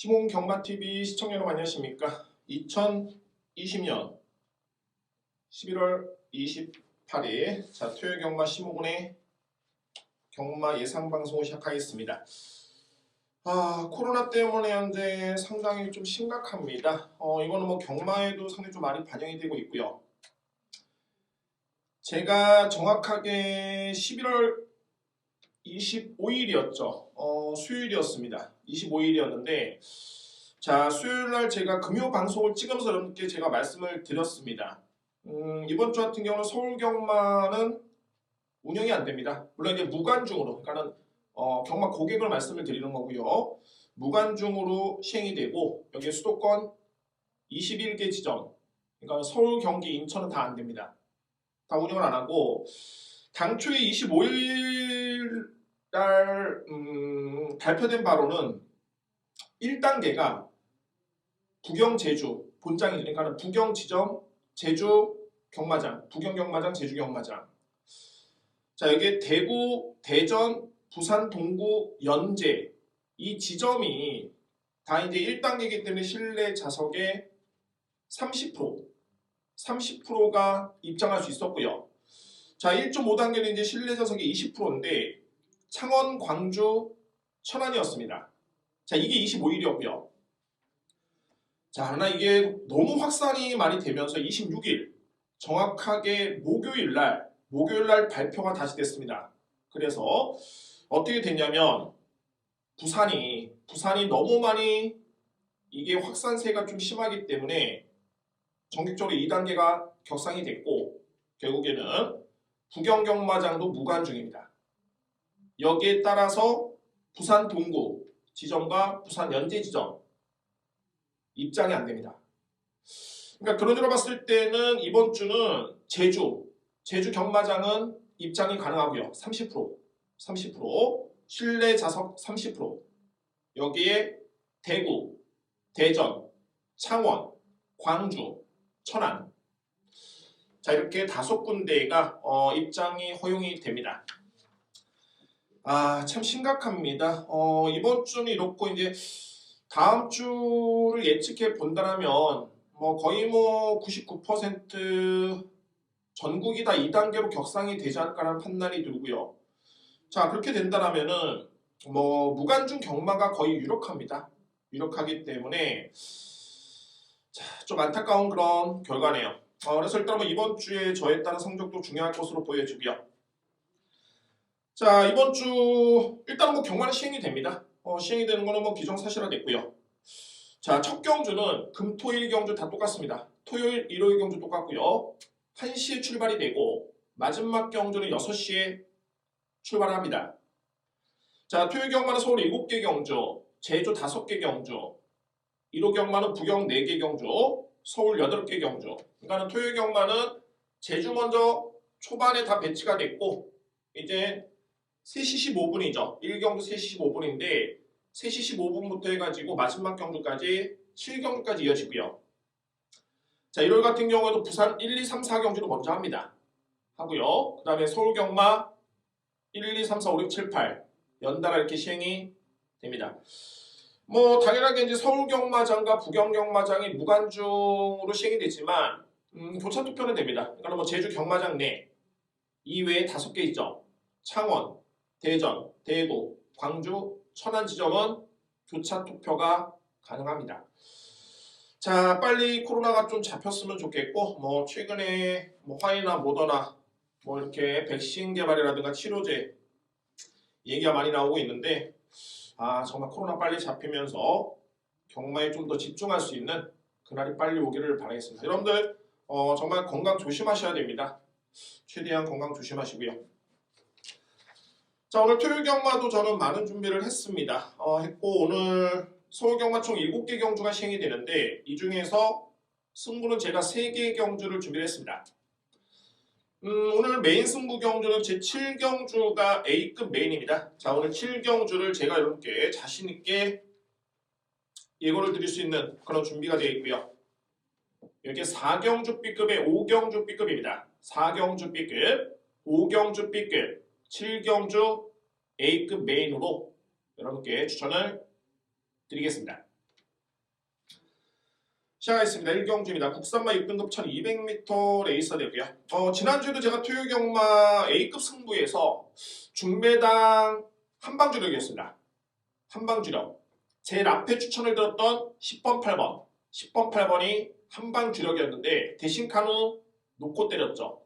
시몽경마TV 시청자 여러분 안녕하십니까? 2020년 11월 28일 토요일 경마 시모군의 경마 예상방송을 시작하겠습니다. 코로나 때문에 현재 상당히 좀 심각합니다. 이거는 뭐 경마에도 상당히 좀 많이 반영이 되고 있고요. 제가 정확하게 11월 25일이었죠. 수요일이었습니다. 25일이었는데 수요일날 제가 금요 방송을 찍으면서 여러분께 제가 말씀을 드렸습니다. 이번 주 같은 경우는 서울 경마는 운영이 안 됩니다. 물론 이제 무관중으로, 그러니까는 경마 고객을 말씀을 드리는 거고요. 무관중으로 시행이 되고 여기 수도권 21개 지점, 그러니까 서울, 경기, 인천은 다 안 됩니다. 다 운영을 안 하고 당초에 25일 날 발표된 바로는 1단계가 부경 제주 본장이, 그러니까 부경 지점 제주 경마장, 부경 경마장, 제주 경마장. 여기에 대구, 대전, 부산, 동구, 연제 이 지점이 다 이제 1단계이기 때문에 실내 좌석의 30%가 입장할 수 있었고요. 1.5단계는 이제 실내 좌석이 20%인데 창원, 광주, 천안이었습니다. 이게 25일이었고요. 그러나 이게 너무 확산이 많이 되면서 26일 정확하게 목요일 날 발표가 다시 됐습니다. 그래서 어떻게 됐냐면 부산이 너무 많이 이게 확산세가 좀 심하기 때문에 전격적으로 2단계가 격상이 됐고 결국에는 부경 경마장도 무관중입니다. 여기에 따라서 부산 동구 지점과 부산 연제 지점 입장이 안 됩니다. 그러니까 그런 식으로 봤을 때는 이번 주는 제주 경마장은 입장이 가능하고요. 30% 실내 좌석 30%, 여기에 대구, 대전, 창원, 광주, 천안 이렇게 5군데가 입장이 허용이 됩니다. 참 심각합니다. 이번 주는 이렇고 이제 다음 주를 예측해 본다면 거의 99% 전국이 다 2단계로 격상이 되지 않을까라는 판단이 들고요. 그렇게 된다면은 무관중 경마가 거의 유력합니다. 유력하기 때문에 좀 안타까운 그런 결과네요. 그래서 일단 이번 주에 저에 따른 성적도 중요할 것으로 보여지고요. 이번 주 일단 경마는 시행이 됩니다. 시행이 되는 거는 기정사실화됐고요. 첫 경주는 금토일 경주 다 똑같습니다. 토요일, 일요일 경주 똑같고요. 1시에 출발이 되고 마지막 경주는 6시에 출발합니다. 토요일 경마는 서울 7개 경주, 제주 5개 경주, 1호 경마는 부경 4개 경주, 서울 8개 경주. 그러니까 토요일 경마는 제주 먼저 초반에 다 배치가 됐고 이제 3시 15분이죠. 1경주 3시 15분인데 3시 15분부터 해가지고 마지막 경주까지 7경주까지 이어지고요. 일요일 같은 경우에도 부산 1, 2, 3, 4경주도 먼저 합니다. 하고요. 그 다음에 서울 경마 1, 2, 3, 4, 5, 6, 7, 8 연달아 이렇게 시행이 됩니다. 당연하게 이제 서울 경마장과 부경 경마장이 무관중으로 시행이 되지만 교차 투표는 됩니다. 그러니까 제주 경마장 내 이외에 5개 있죠. 창원, 대전, 대구, 광주, 천안 지점은 교차 투표가 가능합니다. 빨리 코로나가 좀 잡혔으면 좋겠고 최근에 화이나 모더나 이렇게 백신 개발이라든가 치료제 얘기가 많이 나오고 있는데 정말 코로나 빨리 잡히면서 경마에 좀 더 집중할 수 있는 그날이 빨리 오기를 바라겠습니다. 여러분들 정말 건강 조심하셔야 됩니다. 최대한 건강 조심하시고요. 오늘 토요일 경마도 저는 많은 준비를 했습니다. 했고 오늘 서울 경마 총 7개 경주가 시행이 되는데 이 중에서 승부는 제가 3개 경주를 준비를 했습니다. 오늘 메인 승부 경주는 제 7경주가 A급 메인입니다. 오늘 7경주를 제가 여러분께 자신있게 예고를 드릴 수 있는 그런 준비가 되어 있고요. 여기 4경주 B급에 5경주 B급입니다. 4경주 B급, 5경주 B급, 7경주 A급 메인으로 여러분께 추천을 드리겠습니다. 시작하겠습니다. 1경주입니다. 국산마 6등급 1200m 레이서 되고요. 지난주에도 제가 토요 경마 A급 승부에서 중배당 한방주력이었습니다. 한방주력. 제일 앞에 추천을 들었던 10번 8번. 10번 8번이 한방주력이었는데 대신 카누 놓고 때렸죠.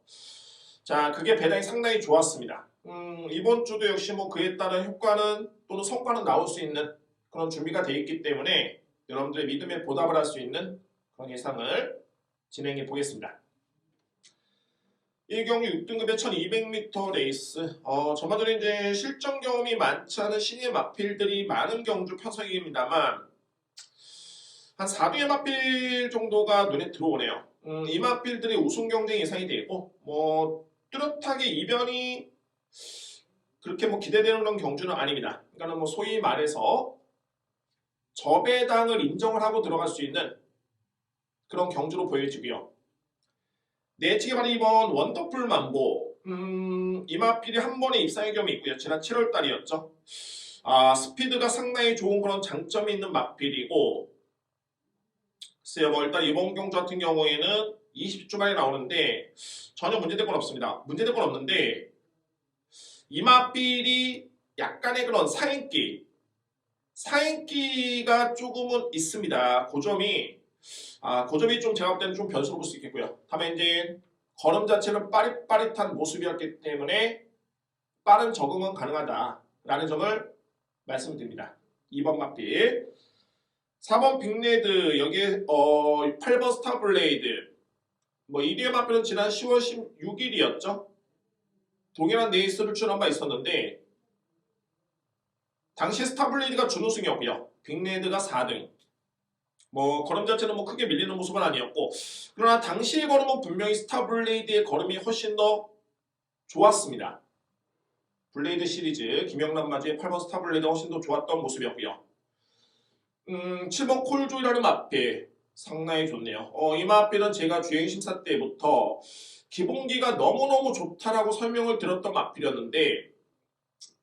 자, 그게 배당이 상당히 좋았습니다. 이번 주도 역시 뭐 그에 따른 효과는 또는 성과는 나올 수 있는 그런 준비가 되어 있기 때문에 여러분들의 믿음에 보답을 할 수 있는 그런 예상을 진행해 보겠습니다. 1경주 6등급의 1200m 레이스. 저마저도 이제 실전 경험이 많지 않은 신예 마필들이 많은 경주 편성입니다만 한 4두의 마필 정도가 눈에 들어오네요. 이 마필들이 우승 경쟁 예상이 되고 뭐 뚜렷하게 이변이 그렇게 뭐 기대되는 그런 경주는 아닙니다. 그러니까 뭐 소위 말해서 저배당을 인정을 하고 들어갈 수 있는 그런 경주로 보여지고요. 내치기 바로 이번 원더풀 만보. 이 마필이 한 번에 입상의 경험이 있고요. 지난 7월 달이었죠. 스피드가 상당히 좋은 그런 장점이 있는 마필이고, 글쎄요, 뭐 일단 이번 경주 같은 경우에는 20주 만에 나오는데 전혀 문제될 건 없습니다. 문제될 건 없는데 이 마필이 약간의 그런 사인기가 조금은 있습니다. 그 점이 좀 제가 볼 때는 좀 변수로 볼 수 있겠고요. 다음에 이제 걸음 자체는 빠릿빠릿한 모습이었기 때문에 빠른 적응은 가능하다라는 점을 말씀드립니다. 2번 마필. 4번 빅레드, 여기에 8번 스타블레이드. 뭐 1위의 마필은 지난 10월 16일이었죠. 동일한 레이스를 출연한 바 있었는데 당시 스타블레이드가 준우승이었고요. 빅레드가 4등. 뭐 걸음 자체는 뭐 크게 밀리는 모습은 아니었고, 그러나 당시의 걸음은 분명히 스타블레이드의 걸음이 훨씬 더 좋았습니다. 블레이드 시리즈 김영란 마주의 8번 스타블레이드가 훨씬 더 좋았던 모습이었고요. 7번 콜조이라는 마필 상당히 좋네요. 이 마필은 제가 주행심사 때부터 기본기가 너무너무 좋다라고 설명을 들었던 마필이었는데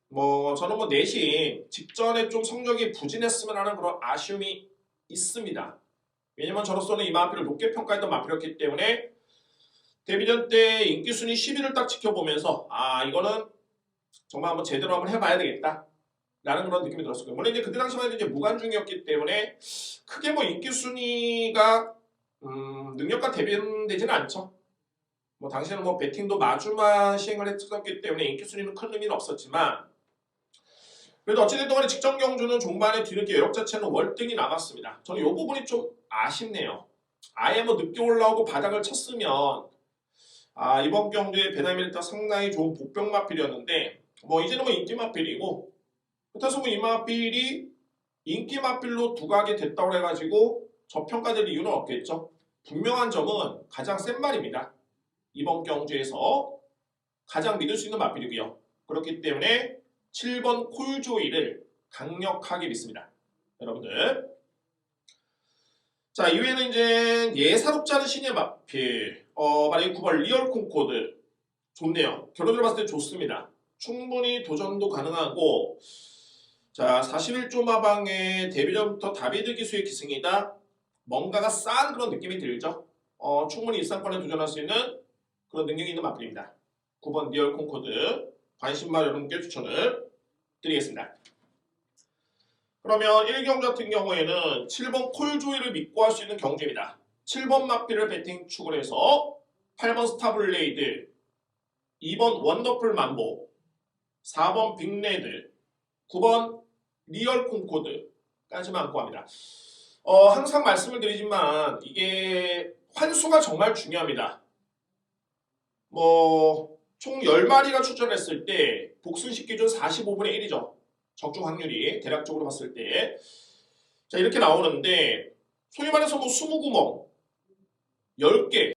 뭐 저는 뭐 내신 직전에 좀 성적이 부진했으면 하는 그런 아쉬움이 있습니다. 왜냐면 저로서는 이 마필을 높게 평가했던 마필이었기 때문에 데뷔전 때 인기순위 10위를 딱 지켜보면서 이거는 정말 한번 제대로 한번 해봐야 되겠다 라는 그런 느낌이 들었어요. 물론 이제 그때 당시만 해도 이제 무관중이었기 때문에 크게 뭐 인기순위가 능력과 대변되지는 않죠. 뭐 당시에는 뭐 배팅도 마주만 시행을 했었기 때문에 인기순위는 큰 의미는 없었지만 그래도 어찌됐든 간에 직전 경주는 종반에 뒤늦게 여력 자체는 월등히 남았습니다. 저는 이 부분이 좀 아쉽네요. 아예 뭐 늦게 올라오고 바닥을 쳤으면 이번 경주에 베나밀타 상당히 좋은 복병 마필이었는데 뭐 이제는 뭐 인기 마필이고 그렇다고 뭐 이 마필이 인기 마필로 두각이 됐다고 해가지고 저평가될 이유는 없겠죠. 분명한 점은 가장 센 말입니다. 이번 경주에서 가장 믿을 수 있는 마필이고요. 그렇기 때문에 7번 콜조이를 강력하게 믿습니다. 여러분들. 자, 이외에는 이제 예사롭지 않은 신의 마필. 만약에 9번 리얼 콩코드. 좋네요. 결론적으로 봤을 때 좋습니다. 충분히 도전도 가능하고, 자, 41조 마방의 데뷔전부터 다비드 기수의 기승이다. 뭔가가 싼 그런 느낌이 들죠. 충분히 일상권에 도전할 수 있는 그런 능력이 있는 마필입니다. 9번 리얼 콩코드. 관심만 여러분께 추천을 드리겠습니다. 그러면 1경주 같은 경우에는 7번 콜조이를 믿고 할 수 있는 경주입니다. 7번 마필을 배팅 축을 해서 8번 스타블레이드, 2번 원더풀 만보, 4번 빅레드, 9번 리얼 콩코드까지만 안고 합니다. 항상 말씀을 드리지만 이게 환수가 정말 중요합니다. 총 10마리가 출전했을 때 복순식 기준 45분의 1이죠. 적중 확률이 대략적으로 봤을 때. 자, 이렇게 나오는데 소위 말해서 뭐 20구멍, 10개,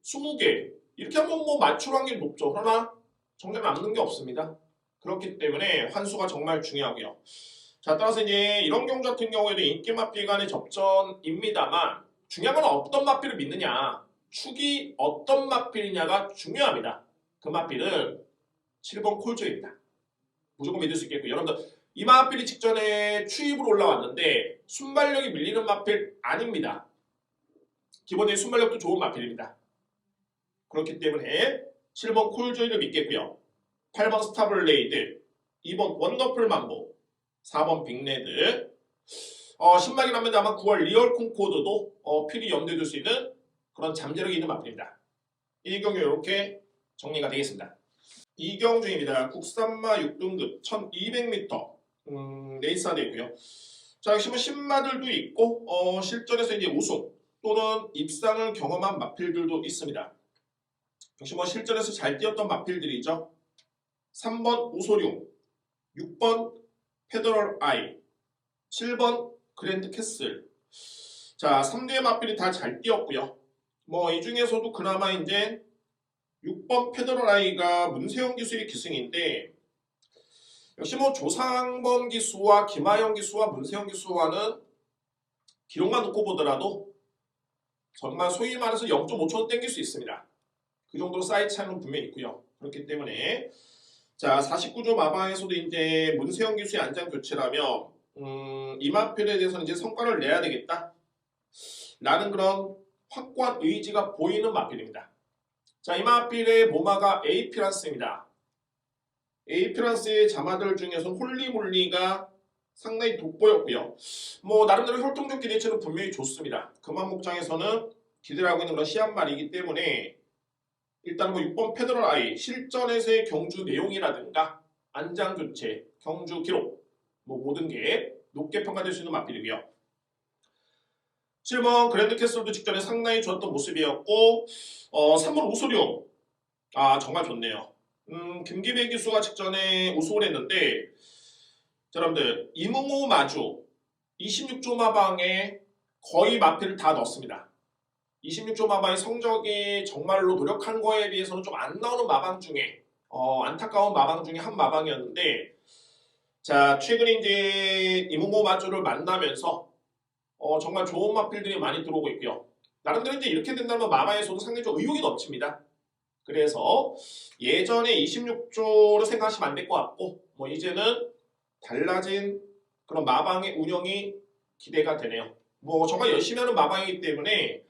20개 이렇게 하면 뭐 맞출 확률이 높죠. 그러나 정작 남는 게 없습니다. 그렇기 때문에 환수가 정말 중요하고요. 자, 따라서 이제 이런 경주 같은 경우에도 인기 마필 간의 접전입니다만 중요한 건 어떤 마필을 믿느냐, 축이 어떤 마필이냐가 중요합니다. 그 마필은 7번 콜조입니다. 무조건 믿을 수 있겠고, 여러분들 이 마필이 직전에 추입으로 올라왔는데 순발력이 밀리는 마필 아닙니다. 기본적인 순발력도 좋은 마필입니다. 그렇기 때문에 7번 콜조이를 믿겠고요. 8번 스타블레이드, 2번 원더풀 만보, 4번 빅레드. 신박이라면 아마 9월 리얼 콩코드도 필히 염두에 둘 수 있는 그런 잠재력이 있는 마필입니다. 이 경우 이렇게 정리가 되겠습니다. 이경주입니다. 국산마 6등급 1200m 레이스가 되고요. 자, 역시 뭐 신마들도 있고 실전에서 이제 우승 또는 입상을 경험한 마필들도 있습니다. 역시 뭐 실전에서 잘 뛰었던 마필들이죠. 3번 우소룡, 6번 페더럴 아이, 7번 그랜드 캐슬. 자, 3대의 마필이 다 잘 뛰었고요. 뭐 이 중에서도 그나마 이제 6번 페더럴 아이가 문세영 기수의 기승인데 역시 뭐 조상범 기수와 김하영 기수와 문세영 기수와는 기록만 놓고 보더라도 정말 소위 말해서 0.5초 땡길 수 있습니다. 그 정도로 사이즈 차이는 분명히 있고요. 그렇기 때문에 자 49조 마방에서도 이제 문세영 기수의 안장 교체라면 이 마필에 대해서는 이제 성과를 내야 되겠다 라는 그런 확고한 의지가 보이는 마필입니다. 자, 이 마필의 모마가 에이피란스입니다. 에이피란스의 자마들 중에서 홀리몰리가 상당히 돋보였고요. 뭐 나름대로 혈통적 기대치는 분명히 좋습니다. 금암 목장에서는 기대를 하고 있는 그런 시합말이기 때문에 일단 뭐 6번 페더럴 아이 실전에서의 경주 내용이라든가 안장 교체, 경주 기록 뭐 모든 게 높게 평가될 수 있는 마필이고요. 7번 그랜드 캐슬도 직전에 상당히 좋았던 모습이었고 3번 우소룡 정말 좋네요. 김기배 기수가 직전에 우승을 했는데 자, 여러분들 이몽호 마주 26조 마방에 거의 마필을 다 넣었습니다. 26조 마방의 성적이 정말로 노력한 거에 비해서는 좀 안 나오는 마방 중에 안타까운 마방 중에 한 마방이었는데 자 최근에 이제 이몽호 마주를 만나면서 정말 좋은 마필들이 많이 들어오고 있고요. 나름대로 이제 이렇게 된다면 마방에서도 상당히 좀 의욕이 넘칩니다. 그래서 예전에 26조로 생각하시면 안 될 것 같고 뭐 이제는 달라진 그런 마방의 운영이 기대가 되네요. 뭐 정말 열심히 하는 마방이기 때문에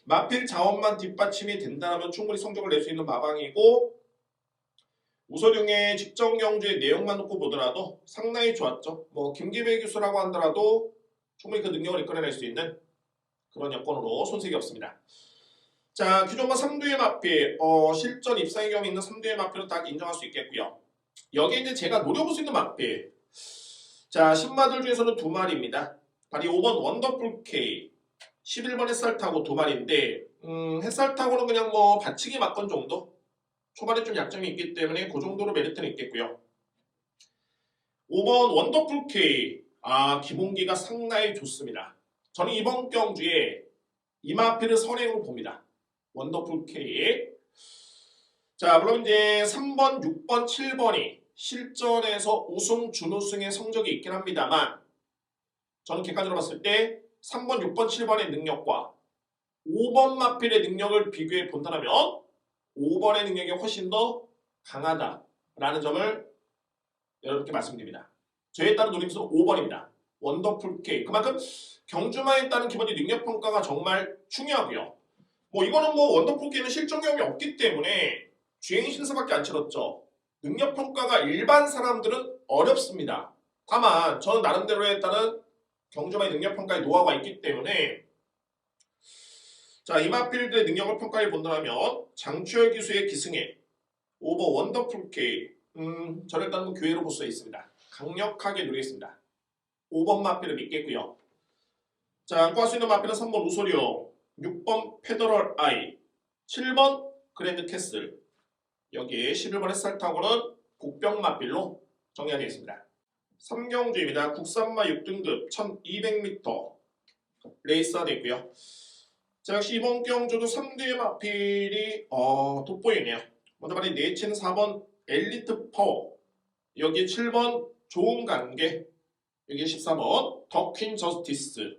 마필 자원만 뒷받침이 된다면 충분히 성적을 낼 수 있는 마방이고 우서룡의 직전 경주의 내용만 놓고 보더라도 상당히 좋았죠. 뭐 김기배 기수라고 하더라도 충분히 그 능력을 이끌어낼 수 있는 그런 여건으로 손색이 없습니다. 자, 규정과 3두의 마필, 실전 입상의 경우 있는 3두의 마필은 딱 인정할 수 있겠고요. 여기에 이제 제가 노려볼 수 있는 마필. 자, 신마들 중에서는 두 마리입니다. 바로 5번 원더풀 K, 11번 햇살 타고 두 마리인데, 햇살 타고는 그냥 뭐 받치기 맞건 정도? 초반에 좀 약점이 있기 때문에 그 정도로 메리트는 있겠고요. 5번 원더풀 K, 기본기가 상당히 좋습니다. 저는 이번 경주에 이 마필을 선행으로 봅니다. 원더풀 K. 자, 물론 이제 3번, 6번, 7번이 실전에서 우승, 준우승의 성적이 있긴 합니다만 저는 객관적으로 봤을 때 3번, 6번, 7번의 능력과 5번 마필의 능력을 비교해 본다면 5번의 능력이 훨씬 더 강하다라는 점을 여러분께 말씀드립니다. 저에 따른 노림수는 5번입니다. 원더풀 K. 그만큼 경주마에 따른 기본적인 능력 평가가 정말 중요하고요. 뭐 이거는 뭐 원더풀 K는 실전 경험이 없기 때문에 주행 신사밖에 안 치렀죠. 능력 평가가 일반 사람들은 어렵습니다. 다만 저는 나름대로에 따른 경주마의 능력 평가의 노하우가 있기 때문에 자, 이마필드의 능력을 평가해 본다면 장추열 기수의 기승에 오버 원더풀 K 저를 일단 교회로 볼 수 있습니다. 강력하게 누리겠습니다. 5번 마필을 믿겠고요. 자, 안고 할 수 있는 마필은 3번 우소룡, 6번 페더럴 아이, 7번 그랜드 캐슬, 여기에 11번 햇살 타고는 복병 마필로 정리하겠습니다. 3경주입니다. 국산마 6등급 1200m 레이스가 되고요. 자, 역시 이번 경주도 3대의 마필이 돋보이네요. 먼저 말인 네친 4번 엘리트 파워, 여기에 7번 좋은 관계, 여기에 14번 더 퀸 저스티스.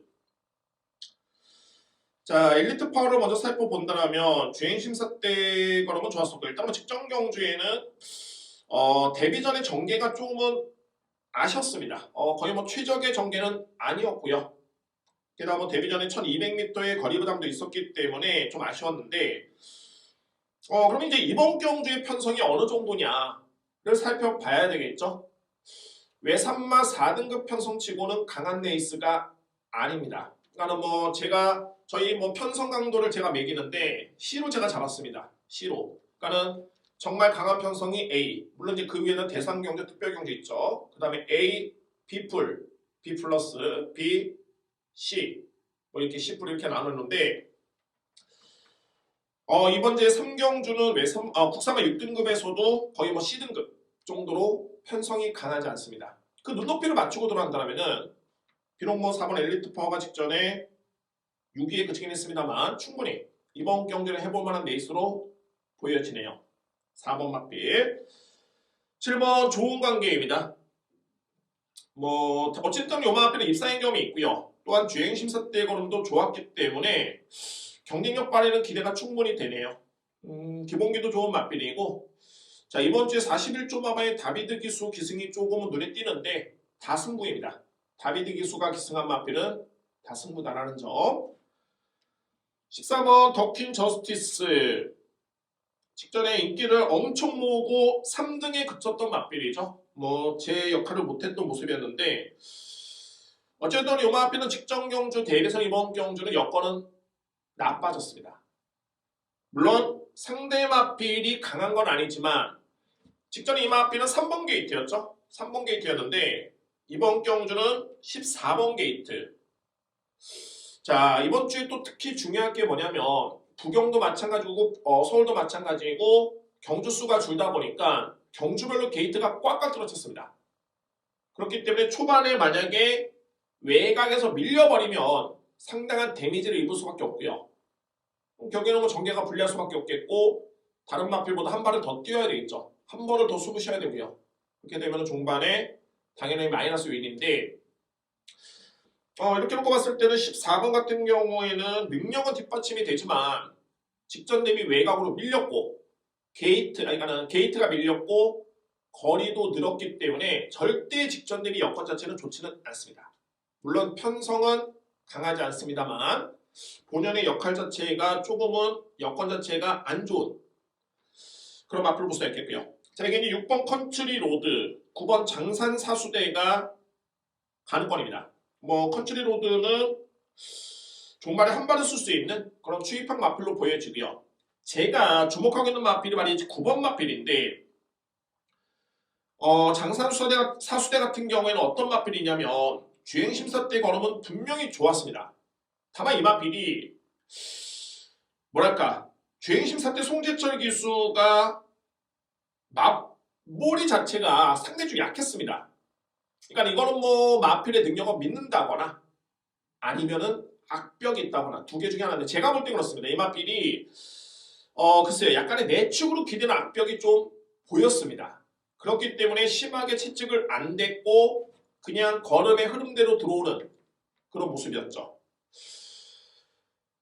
자, 엘리트 파워를 먼저 살펴본다면 주행 심사 때 그러면 좋았었고 일단 뭐 직전 경주에는 데뷔 전에 전개가 조금은 아쉬웠습니다. 거의 뭐 최적의 전개는 아니었고요. 게다가 뭐 데뷔 전에 1200m의 거리 부담도 있었기 때문에 좀 아쉬웠는데 그럼 이제 이번 경주의 편성이 어느 정도냐를 살펴봐야 되겠죠. 외산마 4등급 편성치고는 강한 레이스가 아닙니다. 그러니까 뭐 제가 저희 뭐 편성 강도를 제가 매기는데 C로 제가 잡았습니다. C로. 그러니까는 정말 강한 편성이 A. 물론 이제 그 위에는 대상 경주, 특별 경주 있죠. 그 다음에 A, B풀, B 플러스, B, C. 뭐 이렇게 C풀 이렇게 나누는데 이번 제 3경주는 국산마 6등급에서도 거의 뭐 C등급 정도로 편성이 강하지 않습니다. 그 눈높이를 맞추고 들어간다면은 비록 뭐 4번 엘리트 파워가 직전에 6위에 그치긴 했습니다만 충분히 이번 경기를 해볼 만한 레이스로 보여지네요. 4번 막빌 7번 좋은 관계입니다. 뭐 어쨌든 요 막빌은 입사행 경험이 있고요. 또한 주행심사 때 걸음도 좋았기 때문에 경쟁력 발휘는 기대가 충분히 되네요. 기본기도 좋은 막빌이고 자 이번 주에 41조 마바의 다비드 기수 기승이 조금은 눈에 띄는데 다 승부입니다. 다비드 기수가 기승한 막빌은 다 승부다라는 점. 13번 더퀸 저스티스 직전에 인기를 엄청 모으고 3등에 그쳤던 막빌이죠. 뭐 제 역할을 못했던 모습이었는데 어쨌든 이 막빌은 직전 경주 대비해서 이번 경주는 여건은 나빠졌습니다. 물론 상대 막빌이 강한 건 아니지만 직전에 이 막빌은 3번 게이트였죠. 3번 게이트였는데 이번 경주는 14번 게이트. 자 이번 주에 또 특히 중요한 게 뭐냐면 부경도 마찬가지고 서울도 마찬가지고 경주 수가 줄다 보니까 경주별로 게이트가 꽉꽉 들어찼습니다. 그렇기 때문에 초반에 만약에 외곽에서 밀려버리면 상당한 데미지를 입을 수밖에 없고요. 경기는 뭐 전개가 불리할 수밖에 없겠고 다른 마필보다 한 발을 더 뛰어야 되겠죠. 한 번을 더 숨으셔야 되고요. 그렇게 되면 종반에 당연히 마이너스 윈인데 이렇게 놓고 봤을 때는 14번 같은 경우에는 능력은 뒷받침이 되지만 직전 대비 외곽으로 밀렸고 게이트가 밀렸고 거리도 늘었기 때문에 절대 직전 대비 여건 자체는 좋지는 않습니다. 물론 편성은 강하지 않습니다만 본연의 역할 자체가 조금은 여건 자체가 안 좋은 그런 마필을 볼 수가 있겠고요. 자 이게 이제 6번 컨트리 로드, 9번 장산 사수대가 가능권입니다. 뭐 컨트리 로드는 종말에 한 발을 쓸 수 있는 그런 추입형 마필로 보여지고요. 제가 주목하고 있는 마필이 말이지 9번 마필인데 장산 사수대 같은 경우에는 어떤 마필이냐면 주행심사 때 걸음은 분명히 좋았습니다. 다만 이 마필이 뭐랄까 주행심사 때 송재철 기수가 머리 자체가 상당히 좀 약했습니다. 그러니까 이거는 뭐 마필의 능력을 믿는다거나 아니면은 악벽이 있다거나 두 개 중에 하나인데 제가 볼 때 그렇습니다. 이 마필이 글쎄요 약간의 내축으로 기대는 악벽이 좀 보였습니다. 그렇기 때문에 심하게 채찍을 안 댔고 그냥 걸음의 흐름대로 들어오는 그런 모습이었죠.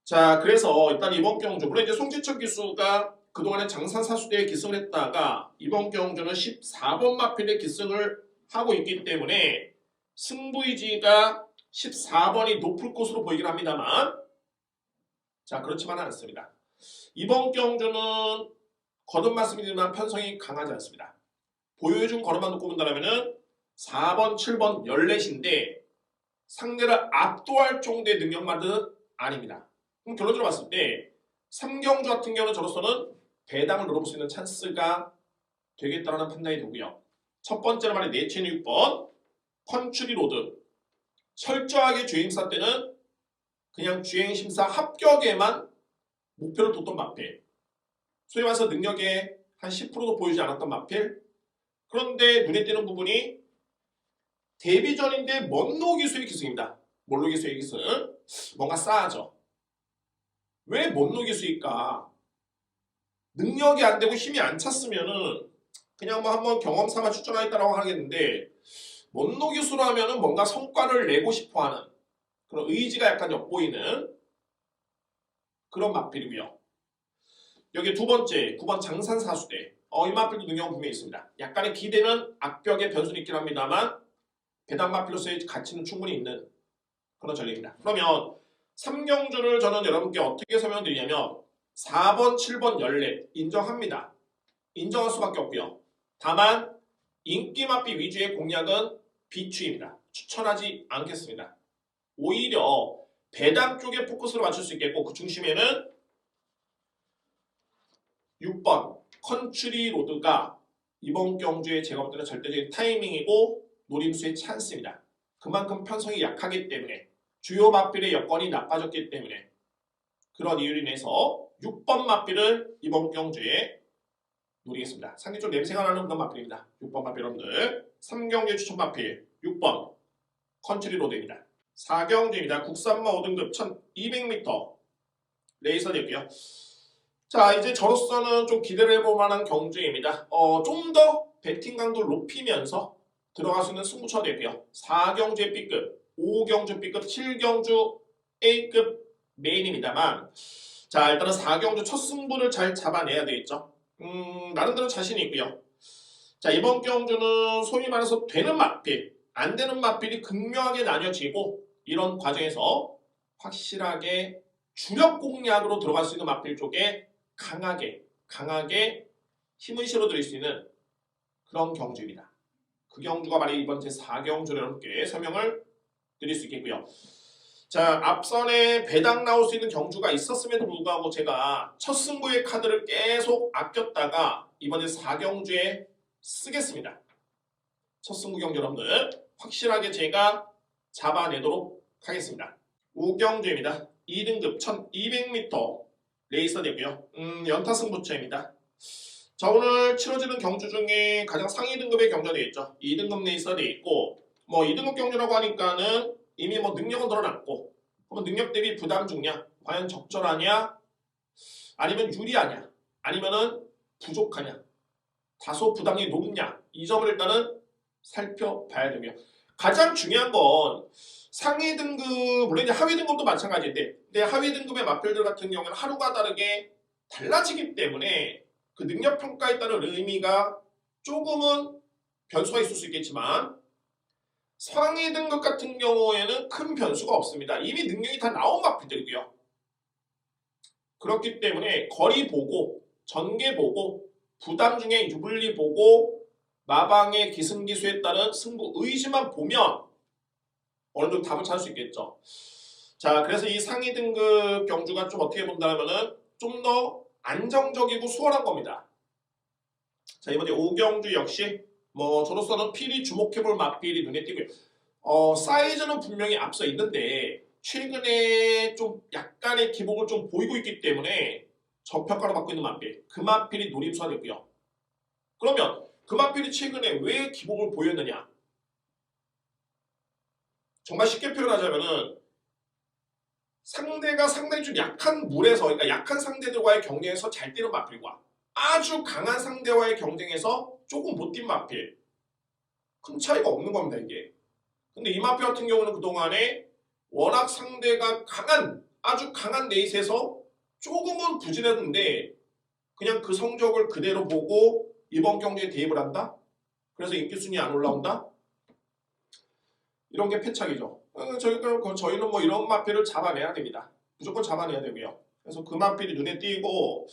자 그래서 일단 이번 경주 물론 이제 송재철 기수가 그동안에 장산사수대에 기승을 했다가 이번 경주는 14번 마필에 기승을 하고 있기 때문에 승부의지가 14번이 높을 것으로 보이긴 합니다만 자 그렇지만은 않습니다. 이번 경주는 거듭 말씀드리지만 편성이 강하지 않습니다. 보여준 걸음만 놓고 본다면 4번, 7번 14인데 상대를 압도할 정도의 능력만은 아닙니다. 그럼 결론적으로 봤을 때 3경주 같은 경우는 저로서는 배당을 노려볼 수 있는 찬스가 되겠다는 판단이 되고요. 첫 번째로 말해 내체는 6번 컨츄리 로드 철저하게 주행심사 때는 그냥 주행심사 합격에만 목표를 뒀던 마필 소위 말해서 능력의 한 10%도 보이지 않았던 마필 그런데 눈에 띄는 부분이 데뷔 전인데 먼로 기수의 기승입니다. 먼로 기수의 기승 뭔가 싸하죠. 왜 먼로 기수일까? 능력이 안 되고 힘이 안 찼으면은 그냥 뭐 한번 경험 삼아 출전하겠다라고 하겠는데 먼로 기수라면은 뭔가 성과를 내고 싶어하는 그런 의지가 약간 엿보이는 그런 마필이고요. 여기 두 번째 9번 장산사수대 이 마필도 능력은 분명히 있습니다. 약간의 기대는 악벽의 변수는 있긴 합니다만 배당 마필로서의 가치는 충분히 있는 그런 전략입니다. 그러면 3경주를 저는 여러분께 어떻게 설명드리냐면 4번, 7번 연례 인정합니다. 인정할 수밖에 없고요. 다만 인기 맛비 위주의 공략은 비추입니다. 추천하지 않겠습니다. 오히려 배당 쪽에 포커스를 맞출 수 있겠고 그 중심에는 6번 컨트리 로드가 이번 경주에 제가 볼 때는 절대적인 타이밍이고 노림수의 찬스입니다. 그만큼 편성이 약하기 때문에 주요 맛비의 여건이 나빠졌기 때문에 그런 이유로 인해서 6번 맛비를 이번 경주에 노리겠습니다. 상당히 좀 냄새가 나는 그런 맛비입니다. 6번 맛비 여러분들 3경주의 추천 맛비 6번 컨트리 로드입니다. 4경주입니다. 국산마 5등급 1200m 레이서 되고요. 자 이제 저로서는 좀 기대를 해볼 만한 경주입니다. 좀 더 배팅 강도를 높이면서 들어갈 수 있는 승부처가 되고요. 4경주의 B급, 5경주 B급, 7경주 A급 메인입니다만 자 일단은 4경주 첫 승부를 잘 잡아내야 되겠죠. 나름대로 자신이 있고요. 자 이번 경주는 소위 말해서 되는 맛필, 안 되는 맛필이 극명하게 나뉘어지고 이런 과정에서 확실하게 주력 공략으로 들어갈 수 있는 맛필 쪽에 강하게 힘을 실어드릴 수 있는 그런 경주입니다. 그 경주가 바로 이번 제 4경주를 여러분께 설명을 드릴 수 있겠고요. 자 앞선에 배당 나올 수 있는 경주가 있었음에도 불구하고 제가 첫 승부의 카드를 계속 아꼈다가 이번에 4경주에 쓰겠습니다. 첫 승부 경주 여러분들 확실하게 제가 잡아내도록 하겠습니다. 5경주입니다. 2등급 1200m 레이서 되고요. 연타 승부처입니다. 자 오늘 치러지는 경주 중에 가장 상위 등급의 경주가 되겠죠. 2등급 레이서 되어 있고 뭐 2등급 경주라고 하니까는 이미 뭐 능력은 드러났고 그러면 능력 대비 부담 중냐 과연 적절하냐 아니면 유리하냐 아니면은 부족하냐 다소 부담이 높냐 이 점을 일단은 살펴봐야 되고요. 가장 중요한 건 상위 등급 물론 이제 하위 등급도 마찬가지인데 근데 하위 등급의 맛별들 같은 경우는 하루가 다르게 달라지기 때문에 그 능력 평가에 따른 의미가 조금은 변수가 있을 수 있겠지만 상위 등급 같은 경우에는 큰 변수가 없습니다. 이미 능력이 다 나온 맛별들이고요. 그렇기 때문에 거리 보고 전개 보고 부담 중에 유불리 보고 마방의 기승기수에 따른 승부 의지만 보면 어느 정도 답을 찾을 수 있겠죠. 자, 그래서 이 상위 등급 경주가 좀 어떻게 본다면은 좀 더 안정적이고 수월한 겁니다. 자, 이번에 5경주 역시 뭐 저로서는 필히 주목해볼 맛필이 눈에 띄고요. 사이즈는 분명히 앞서 있는데 최근에 좀 약간의 기복을 좀 보이고 있기 때문에 저평가를 받고 있는 맛필, 그 맛필이 노림수가 됐고요. 그러면 그 맛필이 최근에 왜 기복을 보였느냐? 정말 쉽게 표현하자면은 상대가 상당히 좀 약한 물에서 그러니까 약한 상대들과의 경쟁에서 잘 뛰는 맛필과 아주 강한 상대와의 경쟁에서 조금 못 뛴 맛필 큰 차이가 없는 겁니다 이게. 근데 이 맛필 같은 경우는 그동안에 워낙 상대가 강한 아주 강한 레이스에서 조금은 부진했는데 그냥 그 성적을 그대로 보고 이번 경기에 대입을 한다? 그래서 인기순위 안 올라온다? 이런 게 패착이죠. 저희는 뭐 이런 맛필을 잡아내야 됩니다. 무조건 잡아내야 되고요. 그래서 그 맛필이 눈에 띄고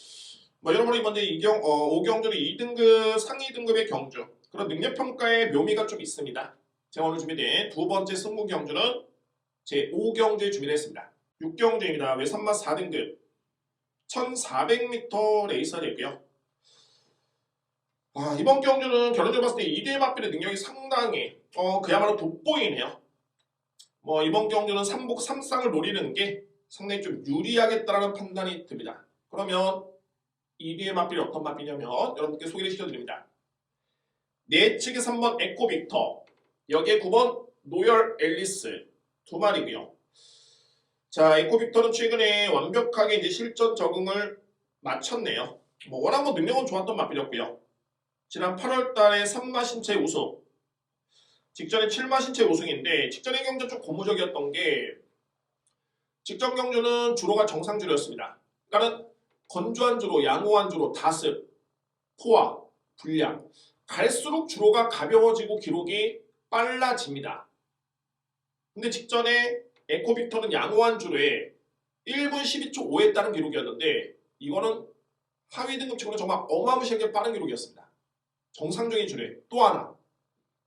뭐 여러분이 이번에 5경주는 2등급 상위 등급의 경주 그런 능력평가의 묘미가 좀 있습니다. 제가 오늘 준비된 두 번째 승부 경주는 제 5경주에 준비를 했습니다. 6경주입니다. 외산마 4등급 1400m 레이서 되고요. 이번 경주는 결론적으로 봤을 때 2대 맛필의 능력이 상당히 그야말로 돋보이네요. 뭐 이번 경주는 3복 3쌍을 노리는 게 상당히 좀 유리하겠다라는 판단이 듭니다. 그러면 2D의 맛필이 어떤 맛이냐면 여러분께 소개를 시켜드립니다. 내측의 3번 에코빅터 여기에 9번 노열 앨리스 두 마리고요. 자 에코빅터는 최근에 완벽하게 이제 실전 적응을 마쳤네요. 뭐 워낙 뭐 능력은 좋았던 맛필이었고요. 지난 8월달에 3마 신체 우승 직전에 7마 신체 우승인데 직전의 경주는 좀 고무적이었던 게 직전 경주는 주로가 정상주로였습니다. 그러니까 건조한 주로, 양호한 주로, 다습, 포화, 불량 갈수록 주로가 가벼워지고 기록이 빨라집니다. 근데 직전에 에코빅터는 양호한 주로에 1분 12초 5에 따른 기록이었는데 이거는 하위 등급치고는 정말 어마무시하게 빠른 기록이었습니다. 정상적인 주로에 또 하나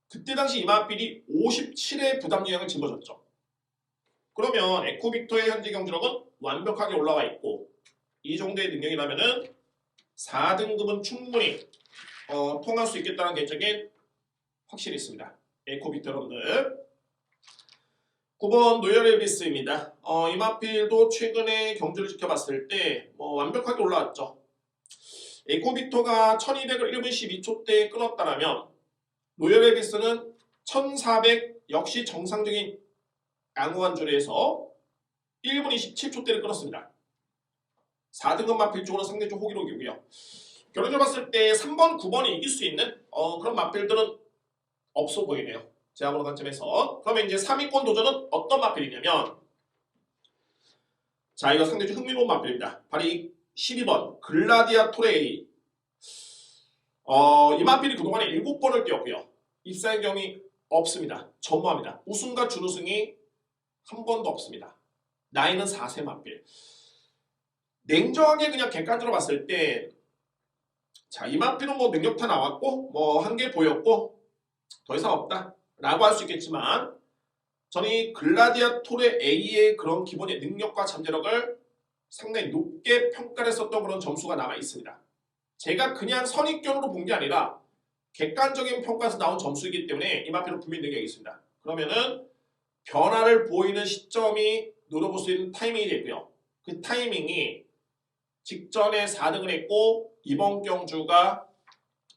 그때 당시 이마필이 57의 부담 영향을 짊어졌죠. 그러면 에코빅터의 현재 경주력은 완벽하게 올라와 있고 이 정도의 능력이라면은 4등급은 충분히 통할 수 있겠다는 개념이 확실히 있습니다. 에코빅터 여러분들. 9번 노열 엘비스입니다. 이마필도 최근에 경주를 지켜봤을 때 완벽하게 올라왔죠. 에코빅터가 1200을 1분 12초대에 끊었다면 노열 엘비스는 1400 역시 정상적인 양호한 줄에서 1분 27초대를 끊었습니다. 4등급 마필 쪽으로 상당히 좀 호기록이고요. 결론적으로 봤을 때 3번, 9번이 이길 수 있는 그런 마필들은 없어 보이네요. 제가 보는 관점에서. 그러면 이제 3위권 도전은 어떤 마필이냐면 자, 이거 상당히 좀 흥미로운 마필입니다. 바로 이 12번 글라디아토레 A. 이 마필이 그동안에 7번을 뛰었고요. 입사의 경이 없습니다. 전무합니다. 우승과 준우승이 한 번도 없습니다. 나이는 4세 마필. 냉정하게 그냥 객관적으로 봤을 때 자, 이 마필은 능력 다 나왔고 한계 보였고 더 이상 없다 라고 할 수 있겠지만 저는 이 글라디아토레 A의 그런 기본의 능력과 잠재력을 상당히 높게 평가를 했었던 그런 점수가 남아 있습니다. 제가 그냥 선입견으로 본 게 아니라 객관적인 평가에서 나온 점수이기 때문에 이 마필은 분명히 능력이 있습니다. 그러면은 변화를 보이는 시점이 노려볼 수 있는 타이밍이 됐고요. 그 타이밍이 직전에 4등을 했고 이번 경주가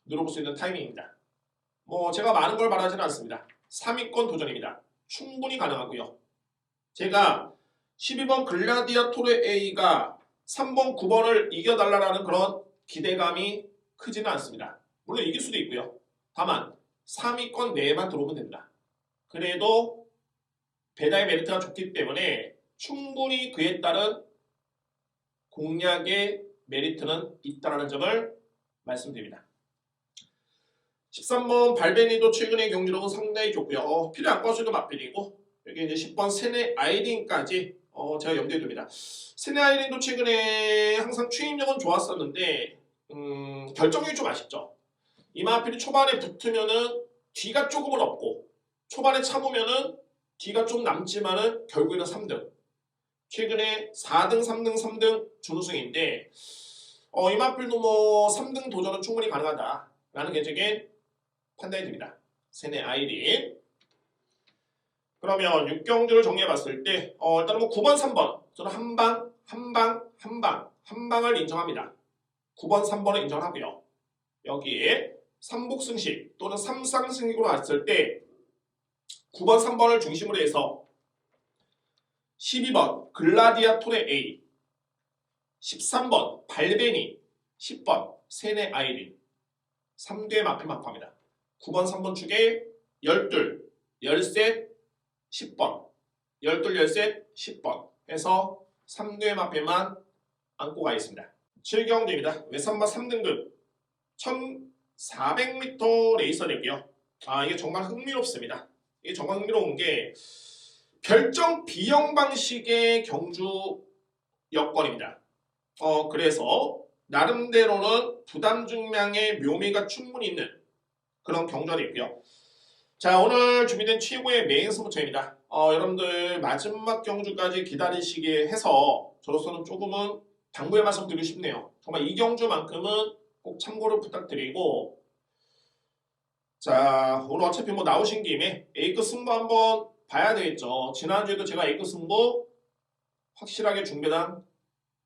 노려볼 수 있는 타이밍입니다. 제가 많은 걸 바라지는 않습니다. 3위권 도전입니다. 충분히 가능하고요. 제가 12번 글라디아토르 A가 3번, 9번을 이겨달라는 그런 기대감이 크지는 않습니다. 물론 이길 수도 있고요. 다만 3위권 내에만 들어오면 됩니다. 그래도 배당의 메리트가 좋기 때문에 충분히 그에 따른 공략의 메리트는 있다는 점을 말씀드립니다. 13번 발베니도 최근의 경주력은 상당히 좋고요. 필요 안 꺼주는 마필이고 여기 이제 10번 세네 아이린까지 제가 염두에 둡니다. 세네 아이린도 최근에 항상 추임력은 좋았었는데 결정력이 좀 아쉽죠. 이 마필이 초반에 붙으면은 뒤가 조금은 없고 초반에 참으면은 뒤가 좀 남지만은 결국에는 3등. 최근에 4등, 3등, 3등 준우승인데 이 마필도 3등 도전은 충분히 가능하다라는 개적인 판단이 듭니다. 세네 아이린. 그러면 6경주를 정리해봤을 때 일단은 9번, 3번 저는 한방을 인정합니다. 9번, 3번을 인정하고요. 여기에 삼복승식 또는 삼쌍승식으로 봤을 때 9번, 3번을 중심으로 해서 12번 글라디아토레 A, 13번 발베니, 10번 세네 아이린 3대 마필 막파입니다. 9번, 3번 축에 12, 13, 10번 12, 13, 10번 해서 3대 마필만 안고 가 있습니다. 7경주입니다. 외산바 3등급 1400m 레이서덱이요. 이게 정말 흥미롭습니다. 이게 정말 흥미로운 게 결정 비형 방식의 경주 여건입니다. 그래서 나름대로는 부담 중량의 묘미가 충분히 있는 그런 경주가 있고요. 자, 오늘 준비된 최고의 메인 스포츠입니다. 여러분들 마지막 경주까지 기다리시게 해서 저로서는 조금은 당부의 말씀 드리고 싶네요. 정말 이 경주만큼은 꼭 참고를 부탁드리고 자, 오늘 어차피 나오신 김에 A급 승부 한번 봐야 되겠죠. 지난주에도 제가 A급 승부 확실하게 중배당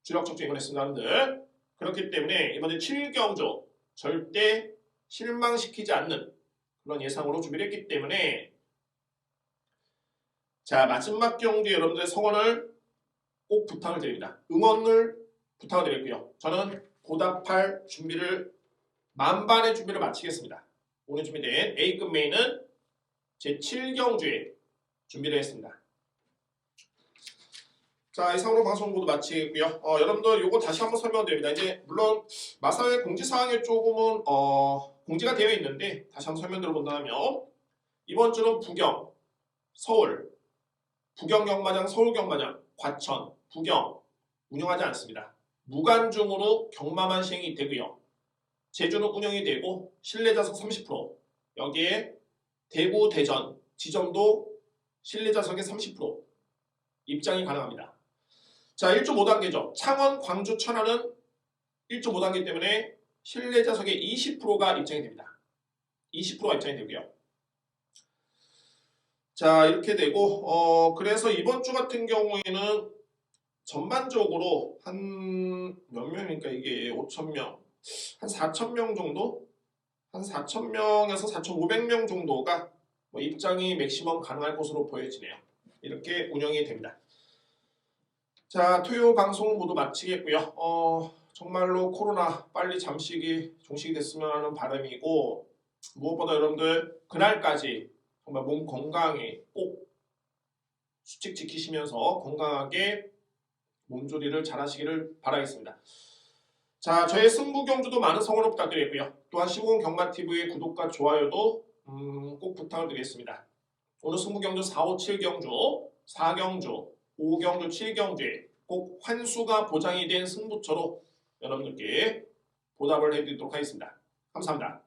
주력 적중 이번했습니다. 여러분들 그렇기 때문에 이번에 7경주 절대 실망시키지 않는 그런 예상으로 준비를 했기 때문에 자, 마지막 경주에 여러분들의 성원을 꼭 부탁을 드립니다. 응원을 부탁을 드리고요. 저는 보답할 준비를 만반의 준비를 마치겠습니다. 오늘 준비된 A급 메인은 제 7경주에 준비를 했습니다. 자, 이상으로 방송 모두 마치겠고요. 여러분들 요거 다시 한번 설명드립니다. 이제 물론 마사회 공지사항에 조금은 공지가 되어 있는데 다시 한번 설명드려 본다면 이번 주는 부경, 서울, 부경경마장, 서울경마장, 과천, 부경 운영하지 않습니다. 무관중으로 경마만 시행이 되고요. 제주는 운영이 되고 실내 좌석 30%, 여기에 대구, 대전 지점도 실내 좌석의 30% 입장이 가능합니다. 자, 1.5단계죠. 창원, 광주, 천안은 1.5단계 때문에 실내 좌석의 20%가 입장이 됩니다. 20%가 입장이 되고요. 자, 이렇게 되고 그래서 이번 주 같은 경우에는 전반적으로 한 몇 명이니까 이게 5,000명, 한 4,000명 정도? 한 4,000명에서 4,500명 정도가 입장이 맥시멈 가능할 것으로 보여지네요. 이렇게 운영이 됩니다. 자, 토요 방송 모두 마치겠고요. 정말로 코로나 빨리 종식이 됐으면 하는 바람이고, 무엇보다 여러분들 그날까지 정말 몸 건강에 꼭 수칙 지키시면서 건강하게 몸조리를 잘 하시기를 바라겠습니다. 자, 저의 승부경주도 많은 성원을 부탁드리고요. 또한 15금 경마TV의 구독과 좋아요도 꼭 부탁을 드리겠습니다. 오늘 승부경주 4, 5, 7경주, 4경주, 5경주, 7경주에 꼭 환수가 보장이 된 승부처로 여러분들께 보답을 해드리도록 하겠습니다. 감사합니다.